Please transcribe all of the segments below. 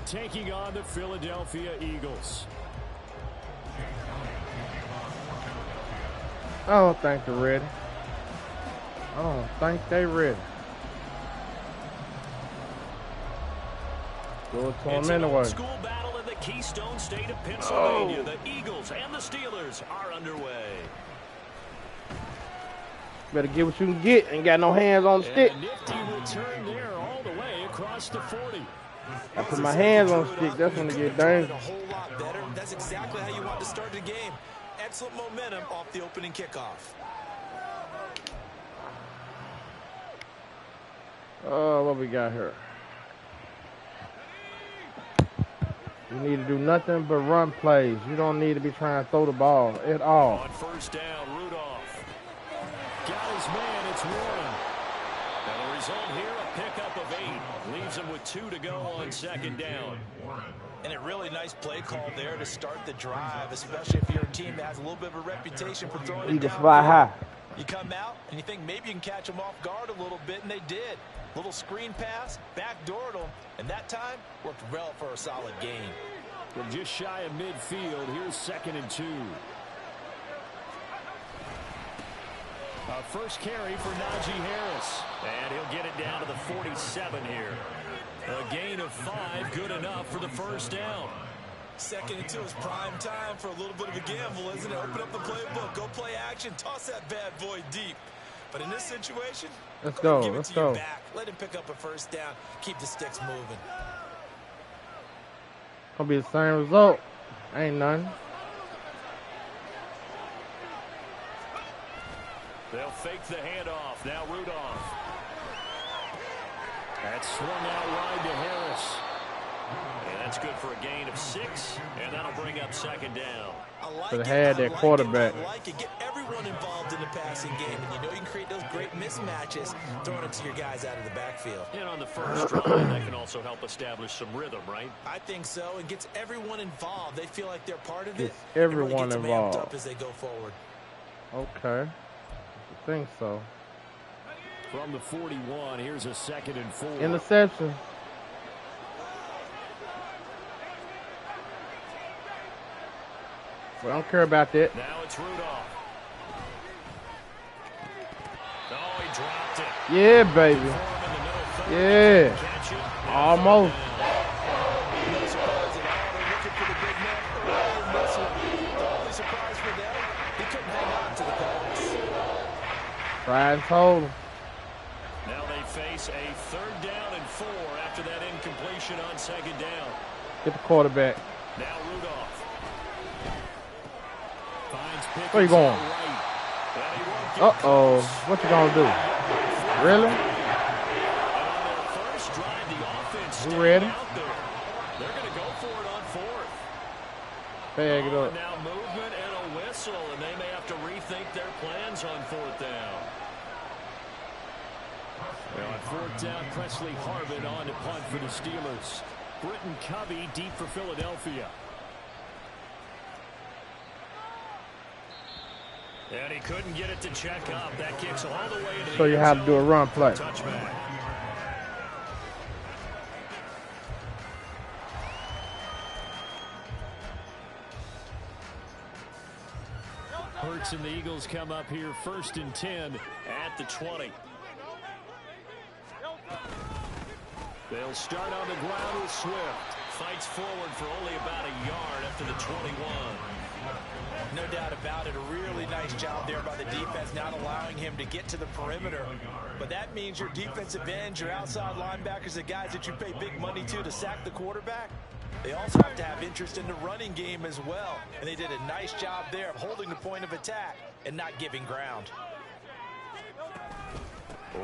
taking on the Philadelphia Eagles. I don't think they're ready. I don't think they're ready. Go to them anyway. School battle in the Keystone State of Pennsylvania. The Eagles and the Steelers are underway. Better get what you can get. Ain't got no hands on the stick. And a nifty return there all the way across the 40. I put my hands on the stick. That's when it get dangerous. A whole lot better. That's exactly how you want to start the game. Excellent momentum off the opening kickoff. Oh, what we got here? You need to do nothing but run plays. You don't need to be trying to throw the ball at all. On first down, Rudolph got his man. It's Warren. And the result here, a pickup of 8. Leaves him with 2 to go on second down. And a really nice play call there to start the drive, especially if you're a team that has a little bit of a reputation for throwing it down. Fly high. You come out and you think maybe you can catch them off guard a little bit, and they did. Little screen pass, backdoored them, and that time worked well for a solid gain. From just shy of midfield, here's 2nd and 2. First carry for Najee Harris. And he'll get it down to the 47 here. A gain of 5, good enough for the first down. 2nd and 2 is prime time for a little bit of a gamble, isn't it? Open up the playbook, go play action, toss that bad boy deep. But in this situation, let's go. Give it let's to go. Your back. Let him pick up a first down. Keep the sticks moving. Gonna be the same result. Ain't none. They'll fake the handoff. Now Rudolph. That's swung out wide to Harris. And that's good for a gain of 6, and that'll bring up 2nd down. So they had that quarterback. I like it. Get everyone involved in the passing game, and you know you can create those great mismatches throwing it to your guys out of the backfield. And on the first drive, that can also help establish some rhythm, right? I think so, and gets everyone involved. They feel like they're part of it. Gets everyone really gets involved. Them amped up as they go forward. Okay. I think so. From the 41, here's a 2nd and 4. Interception. We don't care about that. Now it's Rudolph. Oh, he dropped it. Yeah, baby. Yeah. Almost. Try and hold him. Now they face a 3rd down and 4 after that incompletion on 2nd down. Get the quarterback. Now Rudolph. Where you going? Uh-oh. What you gonna do? Really? You ready? They're going to go for it on 4th. Bag it up. Now movement and a whistle, and they may have to rethink their plans on 4th down. Well, on 4th down, Presley Harvin on to punt for the Steelers. Britton Covey deep for Philadelphia. And he couldn't get it to check up. That kicks all the way to the Show you how to do a run play. touchback. Hurts and the Eagles come up here 1st and 10 at the 20. They'll start on the ground with Swift. Fights forward for only about a yard after the 21. No doubt about it. A really nice job there by the defense, not allowing him to get to the perimeter. But that means your defensive ends, your outside linebackers, the guys that you pay big money to sack the quarterback, they also have to have interest in the running game as well. And they did a nice job there of holding the point of attack and not giving ground.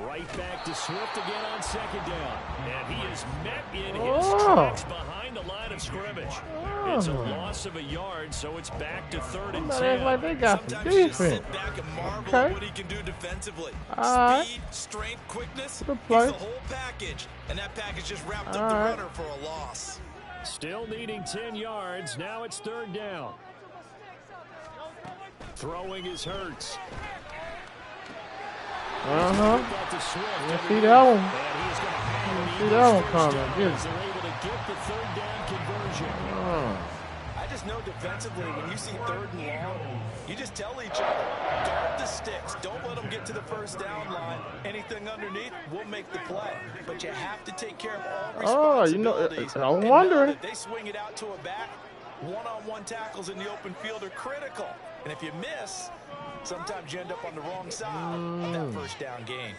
Right back to Swift again on 2nd down. And he is met in his tracks behind the line of scrimmage. It's a loss of a yard, so it's back to 3rd and 10. Like they got some Sometimes you just defense. sit back and marvel at what he can do defensively. Speed, strength, quickness, he's the whole package. And that package just wrapped up the runner for a loss. Still needing 10 yards. Now it's 3rd down. Throwing is Hurts. You see that one? You see that one coming. get the third down conversion. I just know defensively, when you see 3rd and long, you just tell each other, guard the sticks. Don't let them get to the first down line. Anything underneath, we'll make the play. But you have to take care of all responsibilities. I'm wondering. If they swing it out to a back, one-on-one tackles in the open field are critical. And if you miss, sometimes you end up on the wrong side of that first down gain.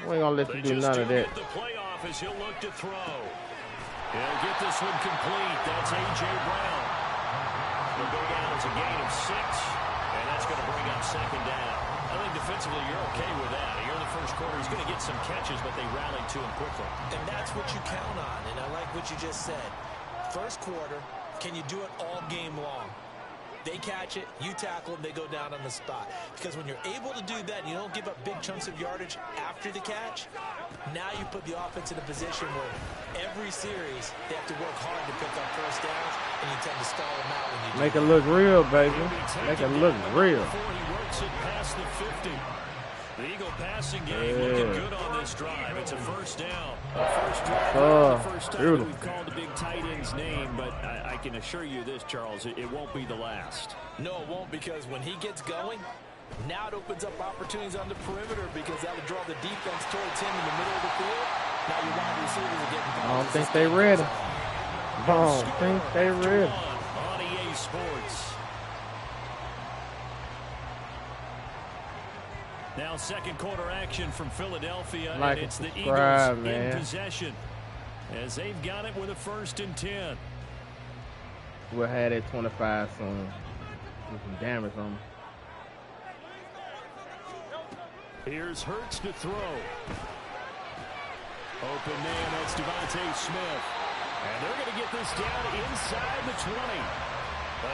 We ain't gonna let you do none of that. The playoff as he'll look to throw. He'll get this one complete. That's A.J. Brown. He'll go down as a gain of 6, and that's going to bring up 2nd down. I think defensively you're okay with that. Here in the first quarter, he's going to get some catches, but they rallied to him quickly. And that's what you count on, and I like what you just said. First quarter, can you do it all game long? They catch it, you tackle them, they go down on the spot. Because when you're able to do that and you don't give up big chunks of yardage after the catch, now you put the offense in a position where every series they have to work hard to pick up first downs, and you tend to stall them out when you do. Make it look real, baby. Make it look real. Before he works it past the 50. The Eagle passing game looking good on this drive. It's a first down. The first drive, the first time that we've called the big tight end's name, but I can assure you this, Charles, it won't be the last. No, it won't, because when he gets going, now it opens up opportunities on the perimeter because that would draw the defense towards him in the middle of the field. Now your wide receivers are getting I don't think they ready. I don't think they ready. On EA Sports. Now second quarter action from Philadelphia, and it's the Eagles in possession as they've got it with a 1st and 10. We'll have that 25 soon. Do some damage on them. Here's Hurts to throw. Open man, that's Devontae Smith. And they're going to get this down inside the 20.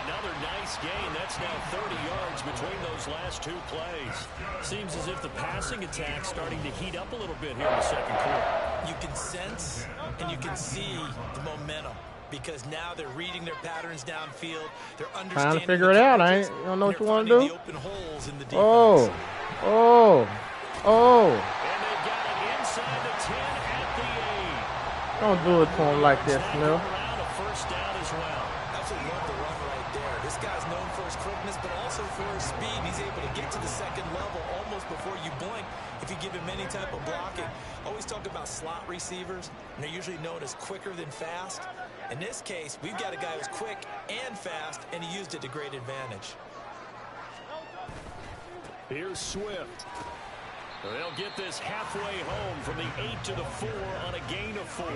Another nice gain. That's now 30 yards between those last 2 plays. Seems as if the passing attack's starting to heat up a little bit here in the second quarter. You can sense and you can see the momentum because now they're reading their patterns downfield. They're understanding. Trying to figure it out, ain't you? Don't know what you want to do? The open holes in the defense. Oh. And they've got it inside the 10 at the 8. Don't do it to him like that, Smith. Around a first down as well. Absolutely love the run right there. This guy's known for his quickness, but also for his speed. He's able to get to the second level almost before you blink if you give him any type of blocking. Always talk about slot receivers, and they're usually known as quicker than fast. In this case, we've got a guy who's quick and fast, and he used it to great advantage. Here's Swift. They'll get this halfway home from the 8 to the 4 on a gain of 4.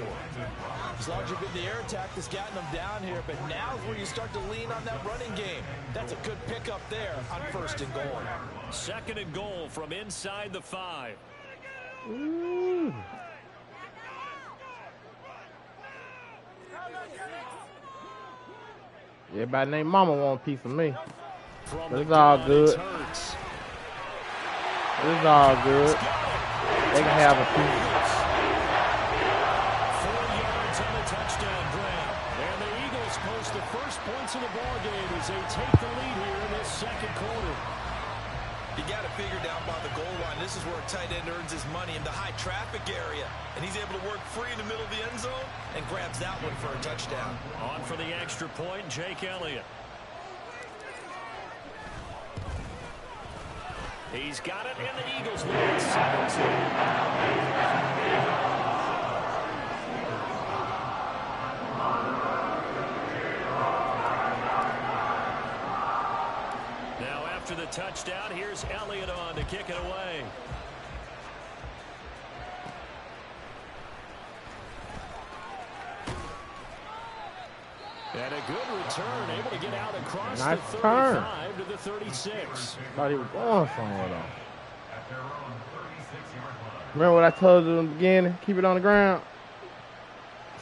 As long as you've been the air attack that's gotten them down here, but now's where you start to lean on that running game. That's a good pickup there on 1st and goal. 2nd and goal from inside the 5. Ooh. Everybody named Mama want a piece of me. But it's all good. It's all good. They can have a piece. 4 yards on the touchdown grab. And the Eagles post the first points of the ball game as they take the lead here in this second quarter. You got to figure down by the goal line. This is where a tight end earns his money in the high traffic area. And he's able to work free in the middle of the end zone and grabs that one for a touchdown. On for the extra point, Jake Elliott. He's got it, and the Eagles lead 17. Now after the touchdown, here's Elliott on to kick it away. And a good return, able to get out across the 35 to the 36. Thought he was going somewhere, though. Remember what I told you in the beginning? Keep it on the ground.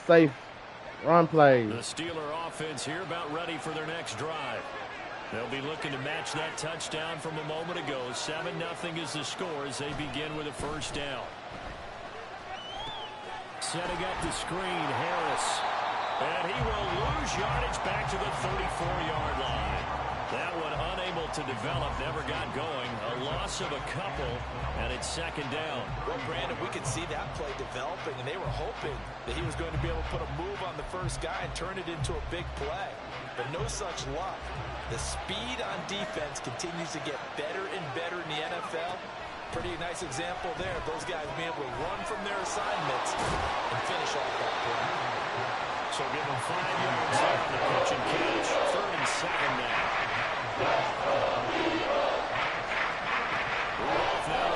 Safe. Run plays. The Steeler offense here about ready for their next drive. They'll be looking to match that touchdown from a moment ago. 7-0 is the score as they begin with a first down. Setting up the screen, Harris. And he will lose yardage back to the 34-yard line. That one unable to develop, never got going. A loss of a couple, and it's second down. Well, Brandon, we could see that play developing, and they were hoping that he was going to be able to put a move on the first guy and turn it into a big play. But no such luck. The speed on defense continues to get better and better in the NFL. Pretty nice example there. Those guys being able to run from their assignments and finish off that play. So give them 5 yards there on the pitch and catch. 3rd and 7 now. Rudolph now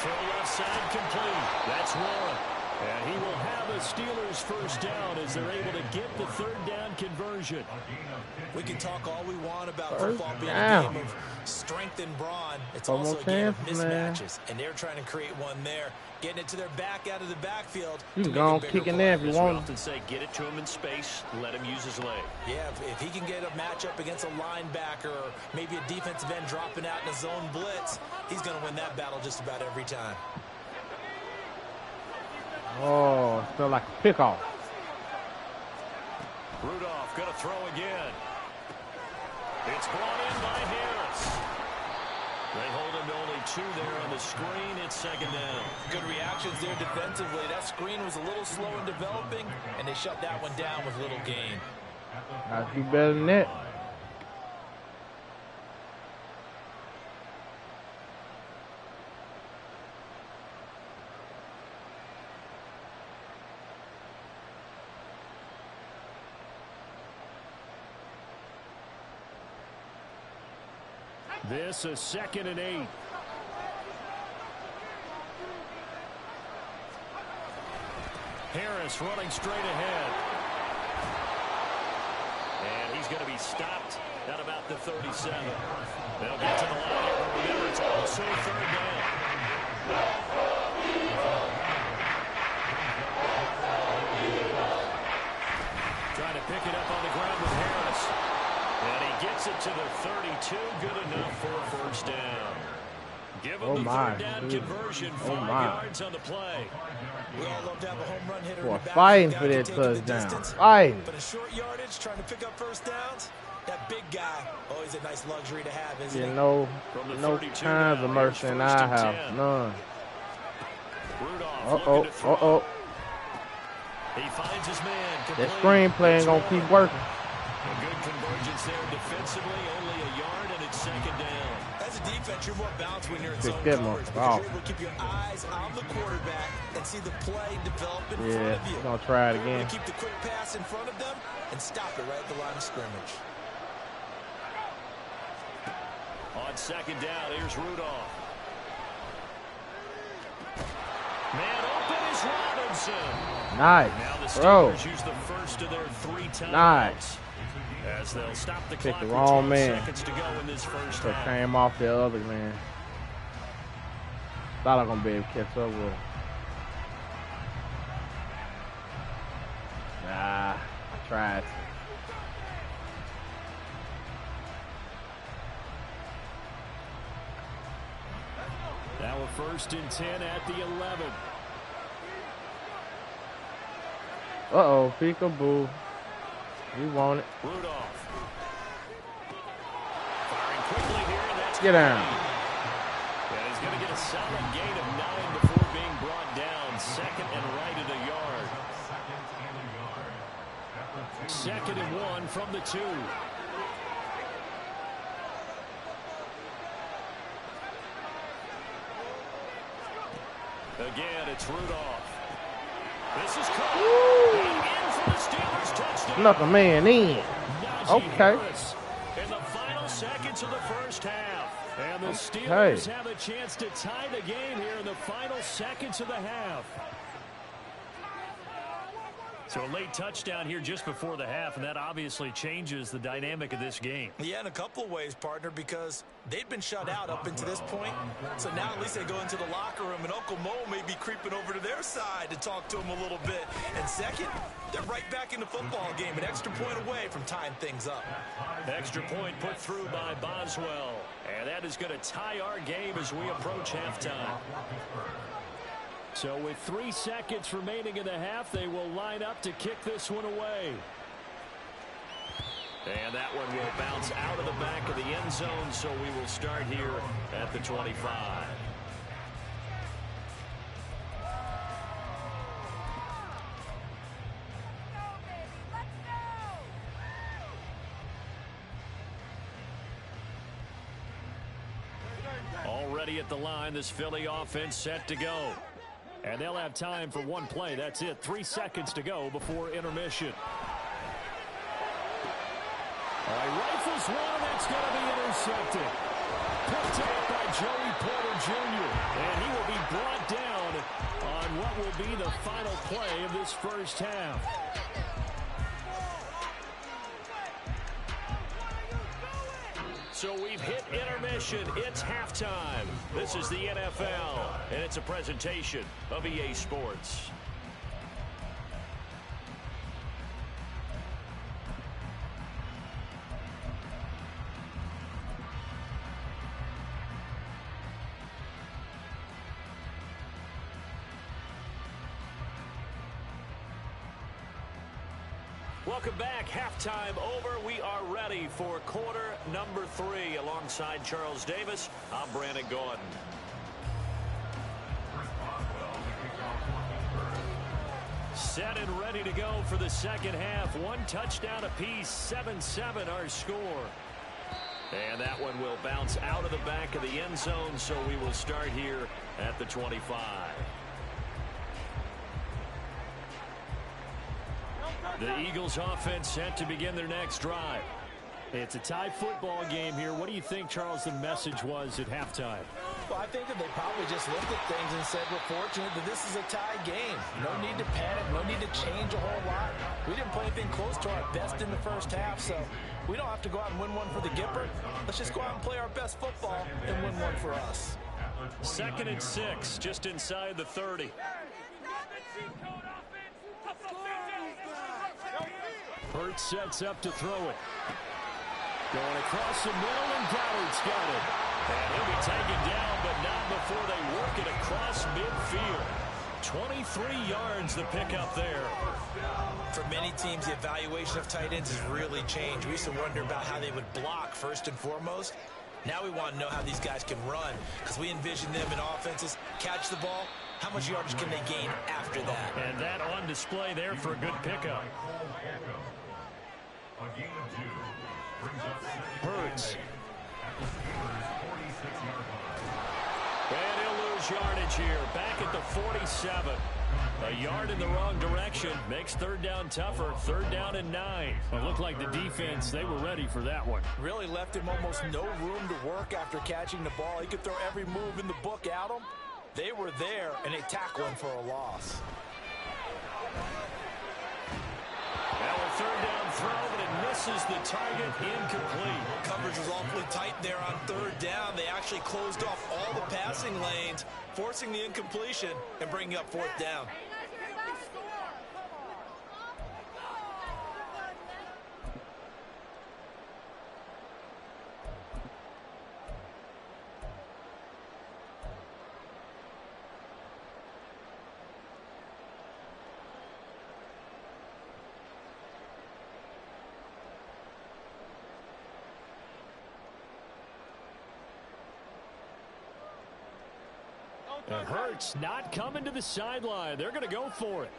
throw left side complete. That's Warren. And he will have the Steelers first down as they're able to get the 3rd down conversion. We can talk all we want about football being a game of strength and brawn. It's also a game of mismatches, and they're trying to create one there. Getting it to their back out of the backfield. You can go on kicking there if you want. We often say get it to him in space, let him use his leg. Yeah, if he can get a matchup against a linebacker or maybe a defensive end dropping out in a zone blitz, he's going to win that battle just about every time. Oh, it's still like a pickoff. Rudolph going to throw again. It's brought in by Harris. They hold him to only 2 there on the screen. It's second down. Good reactions there defensively. That screen was a little slow in developing, and they shut that one down with little gain. I do better than that. This is 2nd and 8. Harris running straight ahead. And he's going to be stopped at about the 37. They'll get to the line. Remember, it's also 3rd down. Trying to pick it up on the ground with Harris. And he gets it to the 32. Good enough for a first down. Give him the 3rd down conversion. 5 yards on the play. We all love to have a home run hitter. We're fighting for that touchdown. Fighting. But a short yardage, trying to pick up first downs. That big guy, always a nice luxury to have, isn't it? No kinds of mercy in our house. None. Uh-oh. He finds his man. That screenplay ain't going to keep working. A good convergence there defensively, only a yard, and it's second down. As a defense, you're more balanced when you're in zone Get coverage because off. you're able to keep your eyes on the quarterback and see the play develop in front of you. Yeah, going to try it You're again. able to keep the quick pass in front of them and stop it right at the line of scrimmage. On second down, here's Rudolph. Man open is Robinson. Nice. Now the Bro. Steelers use the first of their 3 timeouts. Nice. As they'll stop the Pick clock the with wrong 12 man. seconds to go in this first So half. came off the other man. Thought I was going to be able to catch up with him. Nah, I tried. Now a 1st and 10 at the 11. Uh-oh, peekaboo. You want it. Rudolph. Firing quickly here, and that's Get down. And he's going to get a solid gain of 9 before being brought down. 2nd and right at a yard. 2nd and 1 from the 2. Again, it's Rudolph. This is caught. In for the Steelers touchdown. Snuck a man in. Najee Okay. Harris in the final seconds of the first half. And the Steelers have a chance to tie the game here in the final seconds of the half. So a late touchdown here just before the half, and that obviously changes the dynamic of this game. Yeah, in a couple of ways, partner, because they'd been shut out up until this point. So now at least they go into the locker room, and Uncle Mo may be creeping over to their side to talk to him a little bit. And second, they're right back in the football game, an extra point away from tying things up. Extra point put through by Boswell. And that is going to tie our game as we approach halftime. So with 3 seconds remaining in the half, they will line up to kick this one away. And that one will bounce out of the back of the end zone, so we will start here at the 25. Already at the line, this Philly offense set to go. And they'll have time for one play. That's it. 3 seconds to go before intermission. All right, rifles one. That's going to be intercepted. Picked up by Joey Porter Jr. And he will be brought down on what will be the final play of this first half. So we've hit intermission. It's halftime. This is the NFL, and it's a presentation of EA Sports. Welcome back. Halftime over. We are ready for quarter number 3. Alongside Charles Davis, I'm Brandon Gordon. Set and ready to go for the second half. 1 touchdown apiece. 7-7 our score. And that one will bounce out of the back of the end zone, so we will start here at the 25. The Eagles offense set to begin their next drive. It's a tie football game here. What do you think, Charles, the message was at halftime? Well, I think that they probably just looked at things and said, we're fortunate that this is a tie game. No need to panic, no need to change a whole lot. We didn't play anything close to our best in the first half, so we don't have to go out and win one for the Gipper. Let's just go out and play our best football and win one for us. 2nd and 6, just inside the 30. Hurts sets up to throw it. Going across the middle, and Goddard's got it. And he'll be taken down, but not before they work it across midfield. 23 yards the pickup there. For many teams, the evaluation of tight ends has really changed. We used to wonder about how they would block first and foremost. Now we want to know how these guys can run, because we envision them in offenses catch the ball. How much yardage can they gain after that? And that on display there for a good pickup. Hurts. And he'll lose yardage here. Back at the 47. A yard in the wrong direction makes third down tougher. 3rd down and 9. It looked like the defense, they were ready for that one. Really left him almost no room to work after catching the ball. He could throw every move in the book at him. They were there, and they tackle him for a loss. Now a 3rd down throw, but it misses the target. Incomplete. Coverage was awfully tight there on 3rd down. They actually closed off all the passing lanes, forcing the incompletion and bringing up 4th down. And Hurts not coming to the sideline. They're going to go for it.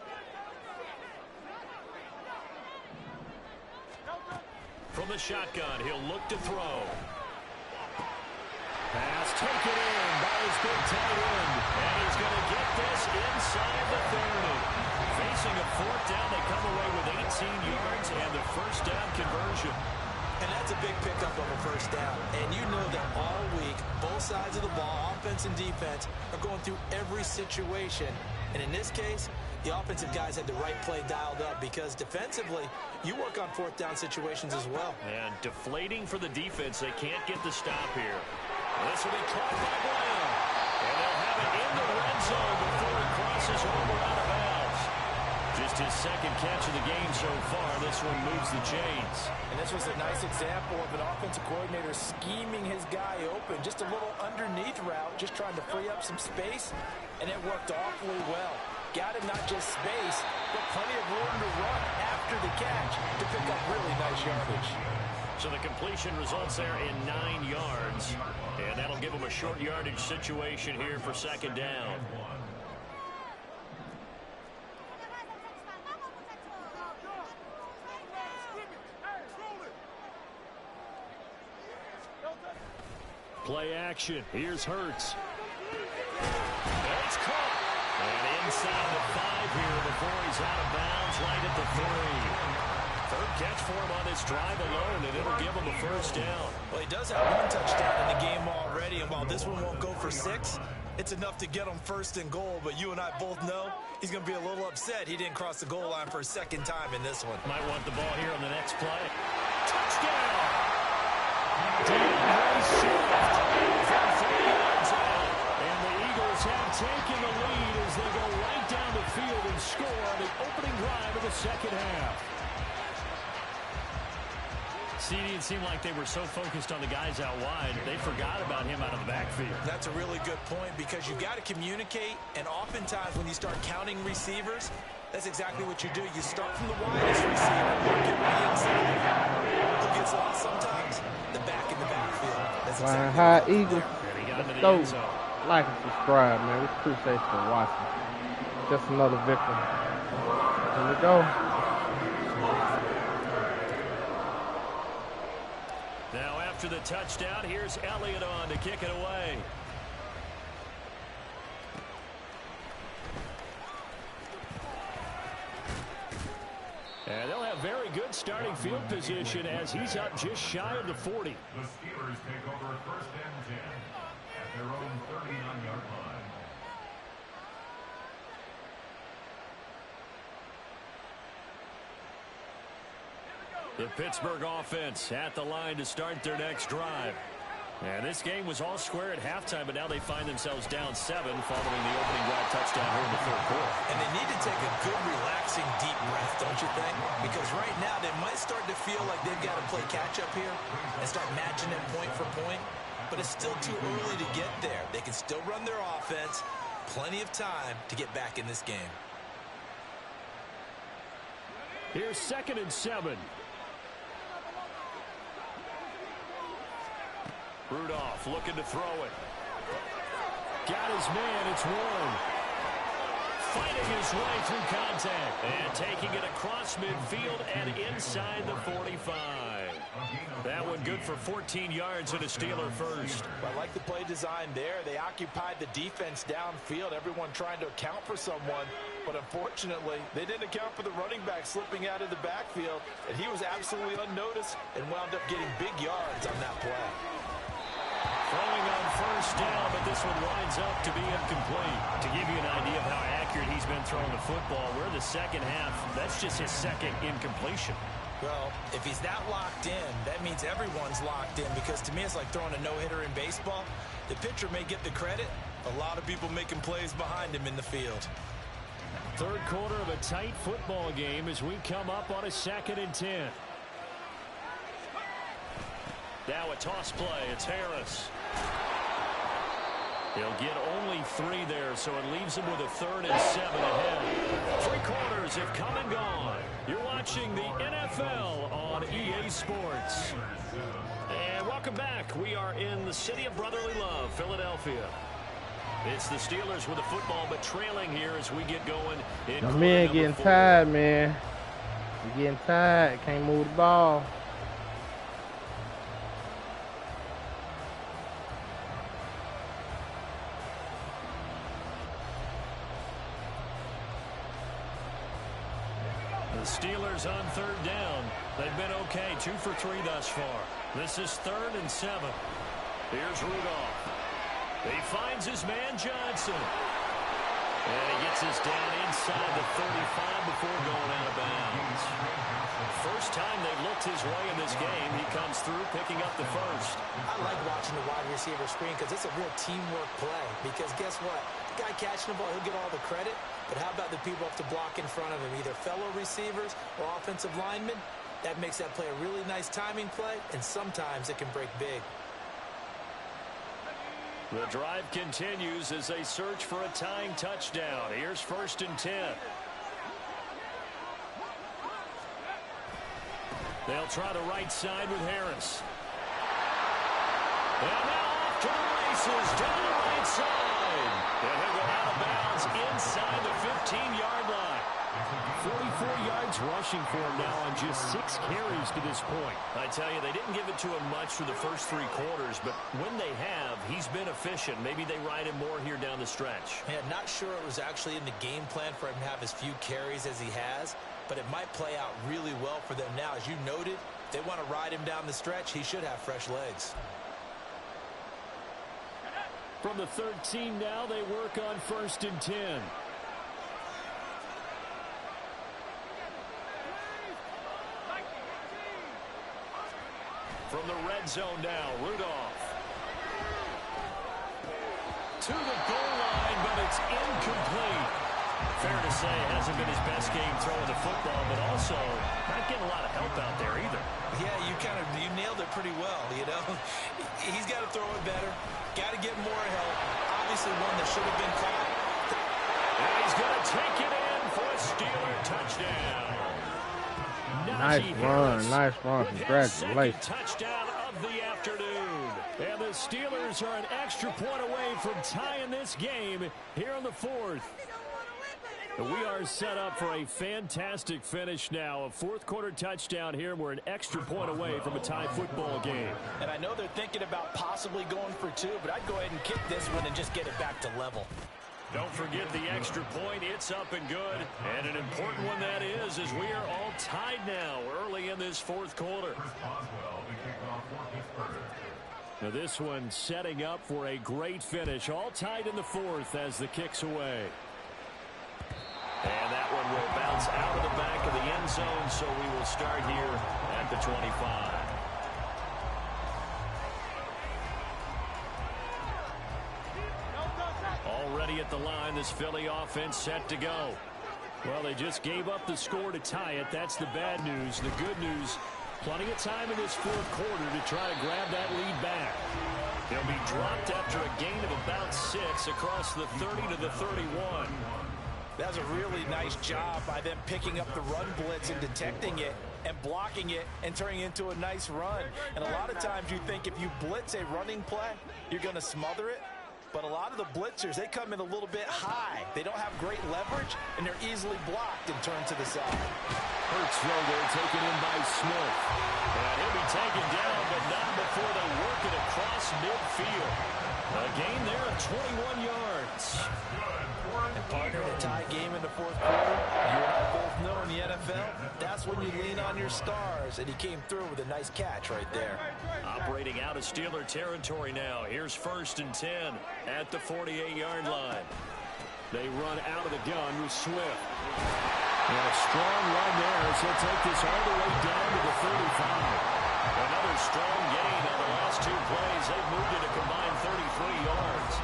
From the shotgun, he'll look to throw. Pass taken in by his big tight end. And he's going to get this inside the 30. Facing a 4th down, they come away with 18 yards and the 1st down conversion. And that's a big pickup of a 1st down. And you know that all week, both sides of the ball, offense and defense, are going through every situation. And in this case, the offensive guys had the right play dialed up, because defensively, you work on 4th down situations as well. And deflating for the defense. They can't get the stop here. This will be caught by Brown. And they'll have it in the red zone before it crosses over out of bounds. Just his 2nd catch of the game so far. This one moves the chains. And this was a nice example of an offensive coordinator scheming his guy open. Just a little underneath route, just trying to free up some space, and it worked awfully well. Got him not just space, but plenty of room to run after after the catch to pick up really nice yardage. So the completion results there in 9 yards. And that'll give them a short yardage situation here for second down. Play action. Here's Hurts. It's caught. And inside the 5 here before he's out of bounds right at the 3. Third catch for him on this drive alone, and it'll give him a first down. Well, he does have 1 touchdown in the game already, and while this one won't go for 6, it's enough to get him first and goal. But you and I both know he's going to be a little upset he didn't cross the goal line for a second time in this one. Might want the ball here on the next play. Touchdown! DeAndre Swift from 3 yards out. And the Eagles have taken the lead as they go right down the field and score on the opening drive of the second half. It seemed like they were so focused on the guys out wide, they forgot about him out of the backfield. That's a really good point because you got to communicate, and oftentimes when you start counting receivers, that's exactly what you do. You start from the widest receiver, work your way inside. Who gets lost sometimes? The back in the backfield. That's exactly High Eagles. Let's go. Like and subscribe, man. We appreciate you for watching. Just another victim. Here we go. Now after the touchdown, here's Elliott on to kick it away. And they'll have very good starting field position as he's up just shy of the 40. The Steelers take over first and 10 at their own 39-yard line. The Pittsburgh offense at the line to start their next drive. And this game was all square at halftime, but now they find themselves down 7 following the opening drive touchdown here in the third quarter. And they need to take a good, relaxing, deep breath, don't you think? Because right now they might start to feel like they've got to play catch-up here and start matching them point for point. But it's still too early to get there. They can still run their offense. Plenty of time to get back in this game. Here's 2nd and 7. Rudolph looking to throw it. Got his man, it's Warren. Fighting his way through contact. And taking it across midfield and inside the 45. That one good for 14 yards and a Steeler first. I like the play design there. They occupied the defense downfield, everyone trying to account for someone. But unfortunately, they didn't account for the running back slipping out of the backfield. And he was absolutely unnoticed and wound up getting big yards on that play. Throwing on first down, but this one winds up to be incomplete. To give you an idea of how accurate he's been throwing the football, we're in the second half. That's just his 2nd incompletion. Well, if he's that locked in, that means everyone's locked in, because to me it's like throwing a no-hitter in baseball. The pitcher may get the credit. A lot of people making plays behind him in the field. Third quarter of a tight football game as we come up on a 2nd and 10. Now a toss play. It's Harris. He'll get only 3 there, so it leaves him with a 3rd and 7 ahead. 3 quarters have come and gone. You're watching the NFL on EA Sports. And welcome back. We are in the city of brotherly love, Philadelphia. It's the Steelers with the football, but trailing here as we get going. My man getting tired, man. He's getting tired. Can't move the ball. The Steelers on 3rd down. They've been okay, 2 for 3 thus far. This is 3rd and 7. Here's Rudolph. He finds his man Johnson. And he gets us down inside the 35 before going out of bounds. First time they've looked his way in this game. He comes through picking up the first. I like watching the wide receiver screen because it's a real teamwork play. Because guess what? The guy catching the ball, he'll get all the credit. But how about the people have to block in front of him, either fellow receivers or offensive linemen? That makes that play a really nice timing play, and sometimes it can break big. The drive continues as they search for a tying touchdown. Here's 1st and 10. They'll try the right side with Harris. And now off to the races, down the right side. And he'll go out of bounds inside the 15-yard line. 44 yards rushing for him now on just 6 carries to this point. I tell you, they didn't give it to him much for the first 3 quarters, but when they have, he's been efficient. Maybe they ride him more here down the stretch. Yeah, not sure it was actually in the game plan for him to have as few carries as he has, but it might play out really well for them now. As you noted, if they want to ride him down the stretch, he should have fresh legs. From the 13 now, they work on 1st and 10. From the red zone now, Rudolph. To the goal line, but it's incomplete. Fair to say, hasn't been his best game throwing the football, but also not getting a lot of help out there either. Yeah, you nailed it pretty well, you know. He's got to throw it better. Got to get more help. Obviously one that should have been caught. And he's going to take it in for a Steeler touchdown. Nice run. Congratulations. Touchdown of the afternoon. And the Steelers are an extra point away from tying this game here in the 4th. We are set up for a fantastic finish now. A 4th quarter touchdown here. We're an extra point away from a tie football game. And I know they're thinking about possibly going for 2, but I'd go ahead and kick this one and just get it back to level. Don't forget the extra point. It's up and good. And an important one that is, as we are all tied now early in this 4th quarter. Now this one setting up for a great finish. All tied in the 4th as the kick's away. And that one will bounce out of the back of the end zone, so we will start here at the 25. Already at the line, this Philly offense set to go. Well, they just gave up the score to tie it. That's the bad news. The good news, plenty of time in this 4th quarter to try to grab that lead back. They'll be dropped after a gain of about 6 across the 30 to the 31. That's a really nice job by them picking up the run blitz and detecting it and blocking it and turning it into a nice run. And a lot of times you think if you blitz a running play, you're going to smother it. But a lot of the blitzers, they come in a little bit high. They don't have great leverage, and they're easily blocked and turned to the side. Hurts throw there, taken in by Smith. And he'll be taken down, but not before they work it across midfield. A gain there of 21 yards. And partner, a tie game in the 4th quarter. You and I both know in the NFL, that's when you lean on your stars. And he came through with a nice catch right there. Operating out of Steeler territory now. Here's 1st and 10 at the 48-yard line. They run out of the gun with Swift. And a strong run there as he'll take this all the way down to the 35. Another strong gain on the last 2 plays. They've moved it a combined 33 yards.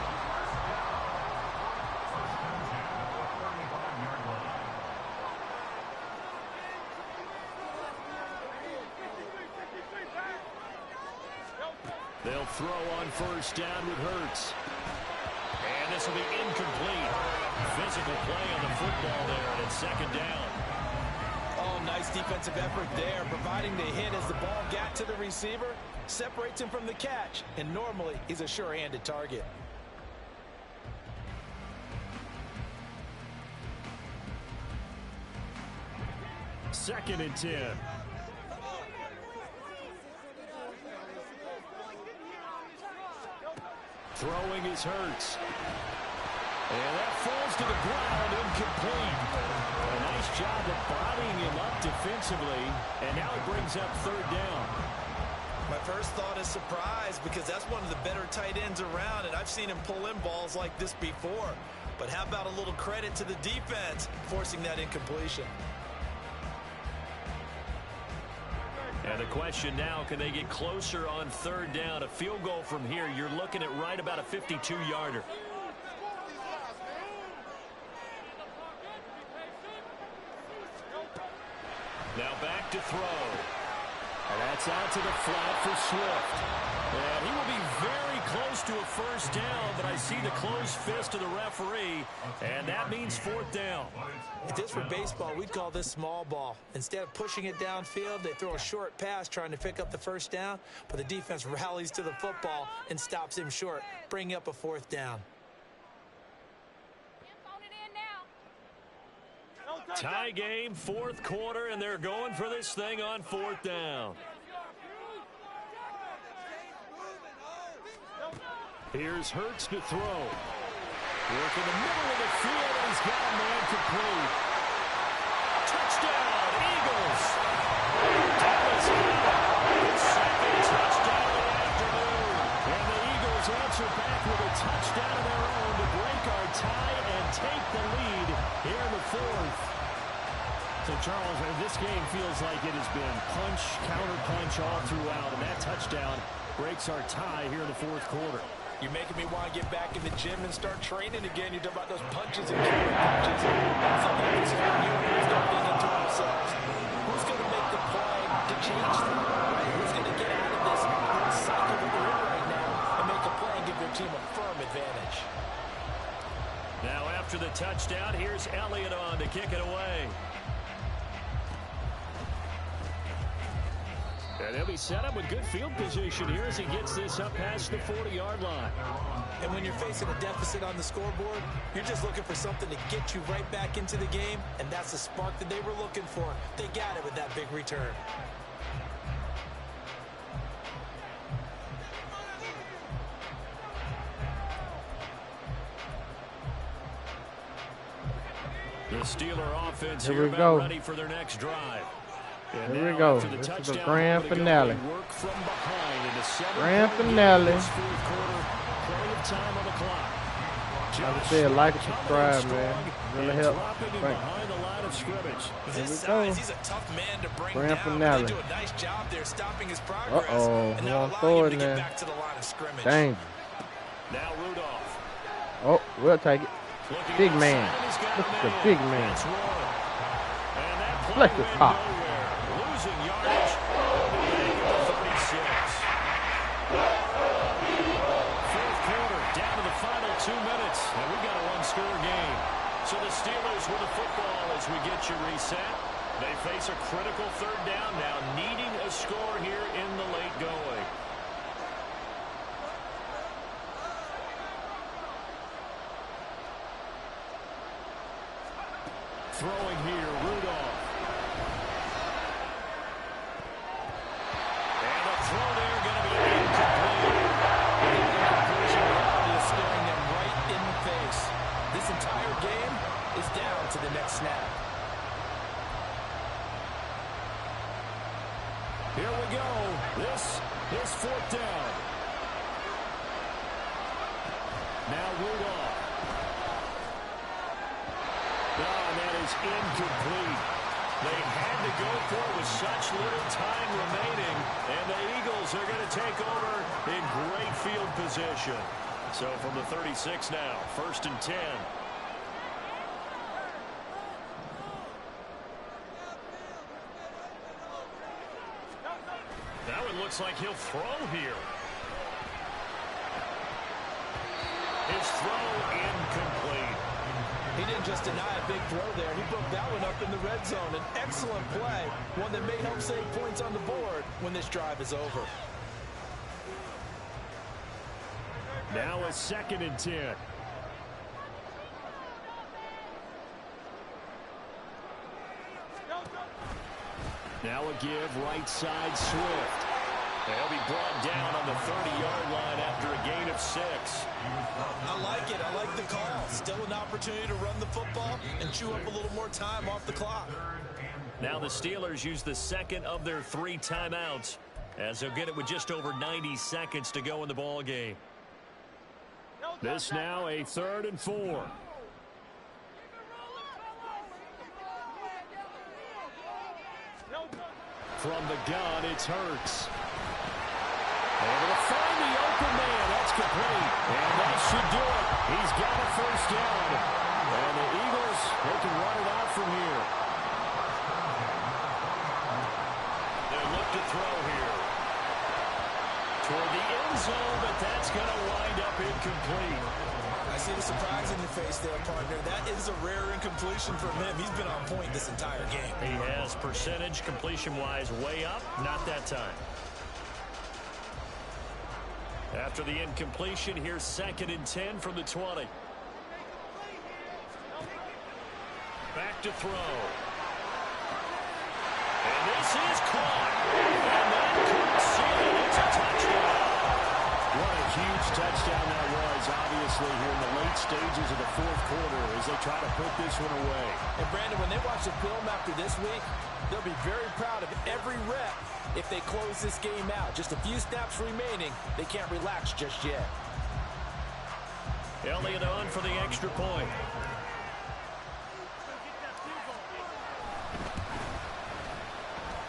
They'll throw on 1st down with Hurts. And this will be incomplete. Physical play on the football there, and it's 2nd down. Oh, nice defensive effort there, providing the hit as the ball got to the receiver, separates him from the catch, and normally he's a sure-handed target. Second and 10. Throwing is Hurts. And that falls to the ground, incomplete. A nice job of bodying him up defensively, and now it brings up 3rd down. My first thought is surprise, because that's one of the better tight ends around, and I've seen him pull in balls like this before. But how about a little credit to the defense forcing that incompletion? And the question now, can they get closer on 3rd down? A field goal from here, you're looking at right about a 52-yarder. Now back to throw. And that's out to the flat for Swift. And he will be very close to a first down, but I see the closed fist of the referee, and that means fourth down. If this were baseball, we'd call this small ball. Instead of pushing it downfield, they throw a short pass trying to pick up the first down, but the defense rallies to the football and stops him short, bringing up a fourth down. Tie game, fourth quarter, and they're going for this thing on fourth down. Here's Hurts to throw. Work in the middle of the field, and he's got a man complete. Touchdown, Eagles. Dallas got his second touchdown of the afternoon. And the Eagles answer back with a touchdown of their own to break our tie and take the lead here in the fourth. So, Charles, this game feels like it has been punch, counter-punch all throughout, and that touchdown breaks our tie here in the fourth quarter. You're making me want to get back in the gym and start training again. You're talking about those punches and counter punches. Something that's you and I start thinking to ourselves, who's going to make the play to change that? Right? Who's going to get out of this little cycle that we're in right now and make a play and give their team a firm advantage? Now after the touchdown, here's Elliott on to kick it away. And he'll be set up with good field position here as he gets this up past the 40-yard line. And when you're facing a deficit on the scoreboard, you're just looking for something to get you right back into the game, and that's the spark that they were looking for. They got it with that big return. The Steeler offense Here here we about go. ready for their next drive. And Here we now go. after the This is the touchdown, grand we're gonna go finale. and work from behind in the seventh Grand quarter finale. of this fourth quarter. Plenty of time on the clock. Like I said, like and subscribe, man. Really and help. dropping him Thanks. behind the line of scrimmage. With Here his we size, go. he's a tough man to bring Grand down. finale. They do a nice job there stopping his progress. Uh-oh. And He now won't allowing throw him it to in get there. back to the line of scrimmage. Danger. Now Rudolph. Oh, we'll take it. Looking Big inside, man. and he's got Look a at the man. big man. That's one. And that play Flex the went top. nowhere. Losing yardage. At the 36. Fourth quarter, down to the final 2 minutes, and we've got a one-score game. So the Steelers with the football as we get you reset. They face a critical third down now, needing a score here in the late going. Throwing here, Rudolph. And a throw there going to be incomplete. The incompletion reality is staring them right in the face. This entire game is down to the next snap. Here we go. This is fourth down. Now Rudolph. Oh, and that is incomplete. They had to go for it with such little time remaining, and the Eagles are going to take over in great field position. So from the 36 now, 1st and 10. That one looks like he'll throw here. His throw incomplete. He didn't just deny a big throw there. He broke that one up in the red zone. An excellent play, one that may help save points on the board when this drive is over. Now a 2nd and 10. Now a give, right side, Swift. They'll be brought down on the 30-yard line after a gain of 6. I like it. I like the call. Still an opportunity to run the football and chew up a little more time off the clock. Now the Steelers use the second of their 3 timeouts as they'll get it with just over 90 seconds to go in the ball game. This now a 3rd and 4. From the gun, it's Hurts. Able to find the open man. That's complete. And that should do it. He's got a first down. And the Eagles, they can run it out from here. They look to throw here. toward the end zone, but that's going to wind up incomplete. I see the surprise in your face there, partner. That is a rare incompletion from him. He's been on point this entire game. He has percentage completion-wise way up. Not that time. After the incompletion, here's 2nd and 10 from the 20. Back to throw. And this is caught. And that could seal it. It's a touchdown. What a huge touchdown that was, obviously, here in the late stages of the 4th quarter as they try to put this one away. And, Brandon, when they watch the film after this week, they'll be very proud of every rep if they close this game out. Just a few snaps remaining. They can't relax just yet. Elliott on for the extra point.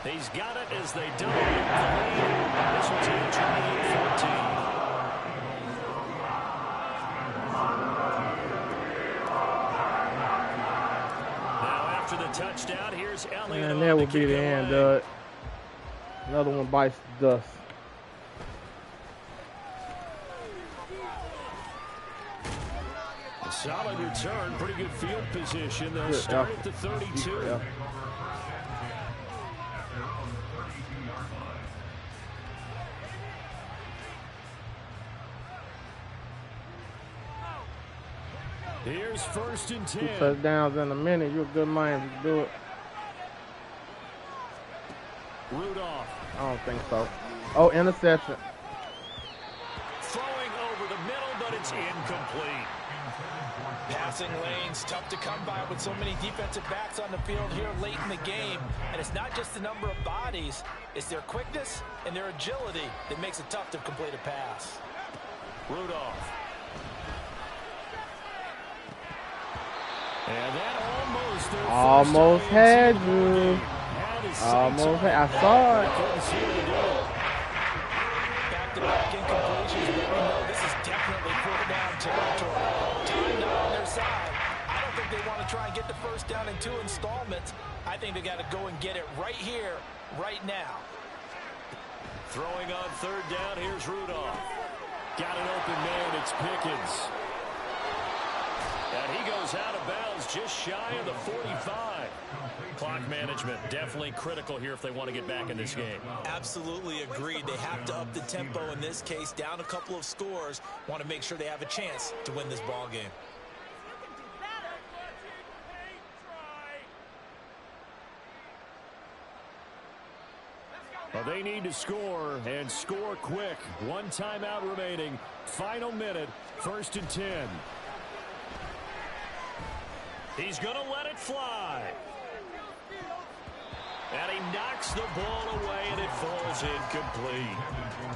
He's got it as they double up the lead. This one's in 28-14. Now after the touchdown, here's Elliott. And that will be the end of it. Another one bites the dust. A solid return, pretty good field position. They'll start at the 32. Yeah. Here's 1st and 10. 2 touchdowns in a minute. You're a good man to do it. Rudolph. I don't think so. Oh, interception. Throwing over the middle, but it's incomplete. Passing lanes, tough to come by with so many defensive backs on the field here late in the game. And it's not just the number of bodies, it's their quickness and their agility that makes it tough to complete a pass. Rudolph. And that almost had you. Almost had. I saw it. Back-to-back incompletions, but we know this is definitely fourth-down territory. Time now on their side. I don't think they want to try and get the first down in 2 installments. I think they got to go and get it right here, right now. Throwing on 3rd down, here's Rudolph. Got an open man, it's Pickens. And he goes out of bounds just shy of the 45. Clock management definitely critical here if they want to get back in this game. Absolutely agreed. They have to up the tempo in this case, down a couple of scores. Want to make sure they have a chance to win this ball game. Well, they need to score, and score quick. 1 timeout remaining. Final minute, 1st and 10. He's going to let it fly. And he knocks the ball away, and it falls incomplete.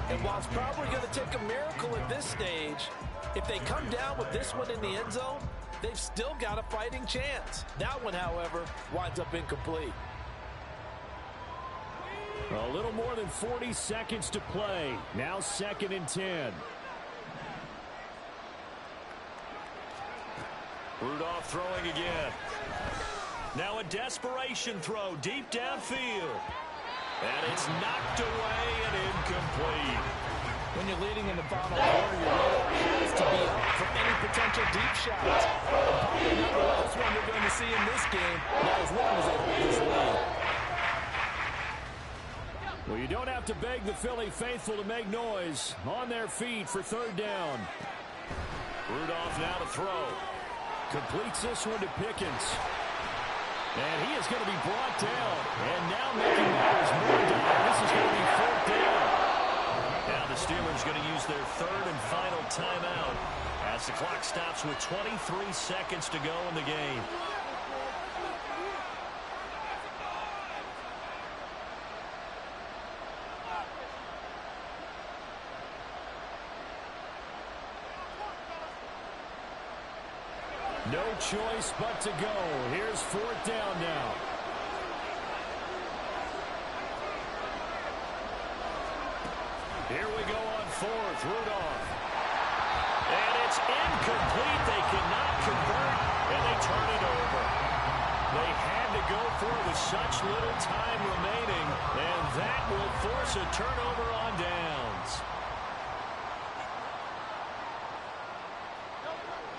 And while it's probably going to take a miracle at this stage, if they come down with this one in the end zone, they've still got a fighting chance. That one, however, winds up incomplete. A little more than 40 seconds to play. Now 2nd and 10. Rudolph throwing again. Now a desperation throw deep downfield. And it's knocked away and incomplete. When you're leading in the final quarter, your radar has to be up for any potential deep shots. Probably not the last one you're going to see in this game, not as long as they hold this lead. Well, you don't have to beg the Philly faithful to make noise. On their feet for 3rd down. Rudolph now to throw. Completes this one to Pickens. And he is going to be brought down. And now making matters more dire. This is going to be 4th down. Now the Steelers going to use their 3rd and final timeout as the clock stops with 23 seconds to go in the game. No choice but to go. Here's 4th down now. Here we go on 4th. Rudolph. And it's incomplete. They cannot convert, and they turn it over. They had to go for it with such little time remaining, and that will force a turnover on downs.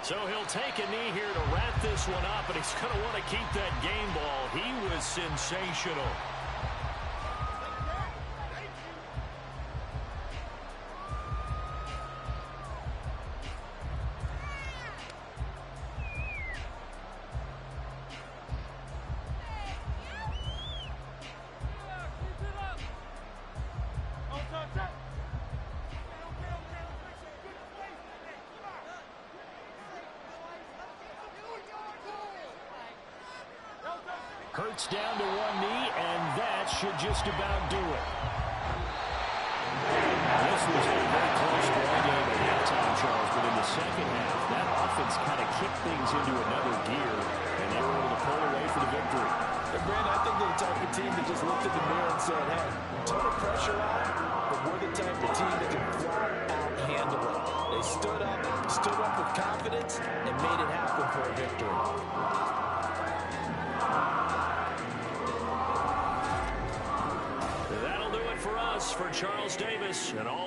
So he'll take a knee here to wrap this one up, and he's going to want to keep that game ball. He was sensational. Hurts down to one knee, and that should just about do it. This was a very close ball game at halftime, Charles, but in the second half, that offense kind of kicked things into another gear, and they were able to pull away for the victory. And Brandon, I think they're the type of team that just looked in the mirror and said, hey, ton of pressure on, but we're the type of team that can flat out handle it. They stood up with confidence, and made it happen for a victory. That'll do it for us. For Charles Davis and all